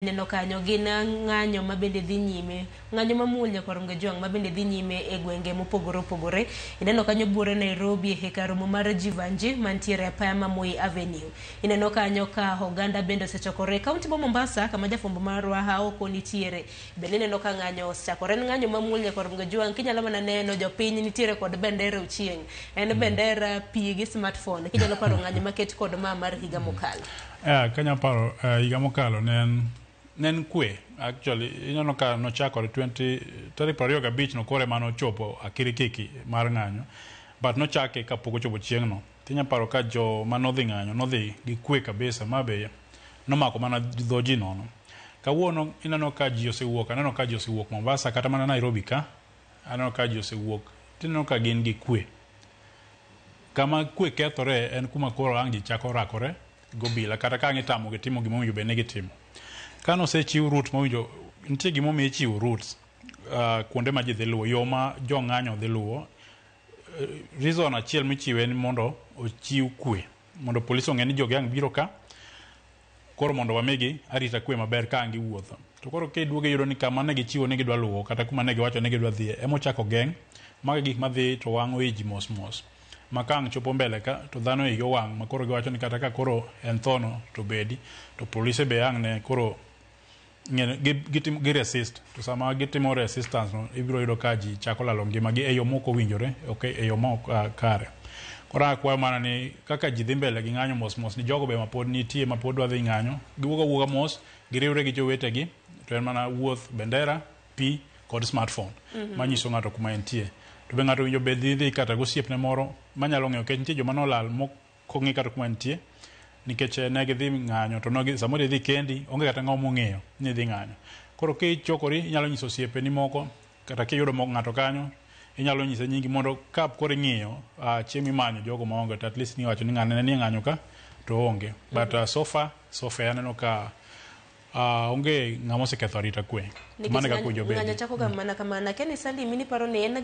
Neno kanyo gin ng'anyo mabende dhi nyime, ng'anyo mamuol nyakoronge jwang' mabende dhi nyime e gwenge mopogore opogore. Ineno kanyo buore Nairobi e hekaromo mar Jivanji mantiere apaya ma Moi Avenue. Ineno kanyo ka oganda bende osechokore kaunti ma Mombasa kama jafwambo marwa Haoko nitiere. Bende ineno ka ng'anyo osechakore, en ng'anyo mamuol nyakoronge jwang', kinyalo mana neno jopiny nitiere kod bendera uchieng'. En bendera pi gi smartphone. Kinyalo paro ng'anyo maket kod mar higa mokalo. Kanya paro higa mokalo nen kwe actually ineno ka nochakore 25 no kore mano chopo akirikiki mar ng'anyo, but nochake kapok ochopo chieng'no. Tinya paro ka jo manodhi ng'anyo nodhi gi kwe kabisa, mabe nomako mana dho ji nono. Kawuono ineno ka ji osewuok, aneno ka ji osewuok Mombasa kata mana Nairobi ka, aneno ka ji osewuok, tineno ka gin gi kwe. Kama kwe kethore en kuma koro ang' ji chako rakore gobila kata ka ang' itamo gitimo gimowinjo bende gitimo. Kano se chiw route mowinjo, nitie gimomiyo ichiwo routes kuonde ma ji dhi luwo, yo ma jo ng'anyo dhi luwo. Reason achiel michiwe ni mondo ochiw kwe, mondo polis ong'e ni jogi ang' biro ka, koro mondo wamigi arita kwe maber ka ang' giwuotho. To koro kiduoge yudo ni kama ne gichiwo ni gidwa luwo kata kuma ne giwacho ni gidwa dhiye, emochako geng' maga gik madhi to wang'o ji mos mos. Maka ang' chopo mbele ka to dhano e yo wang' ma koro giwacho ni kata ka koro en thono to bedi, to polise be ang' ne koro gi resist. To sama gitimo resistance no, ibiro yudo ka ji chako lalo ngimagi e yo moko winjore, okay, e yo moko kare. Koro akwayo mana ni kaka ji dhi mbele gi ng'anyo mos mos, ni jogo be mapod nitie mapod dwa dhi ng'anyo, giwuoga wuoga mos, giriwre gi jowetegi, to en mana wuoth, bendera, pi kod smartphone manyiso ng'ato kuma entie. To be ng'ato winjo be dhi kata gosiepne moro manyalo ng'eyo, kech nitie joma nolal mokong'e kata kuma entie nikech ne gidhi ng'anyo to samoro idhi kendi onge kata ng'awo mong'eyo ni dhi ng'anyo. Koro kichokori inyalo nyiso osiepeni moko kata kiyudo ng'ato kanyo inyalo nyise nyingi mondo ka koro ing'iyo chieng' imanyo jogo maonge, to at least ni wacho ni ng'ane ni ng'anyo ka to onge. But so far aneno ka onge ng'ama oseketho arita kwe. Ng'anyo chako ga mana kamana. Ken Sandi mini paro ni en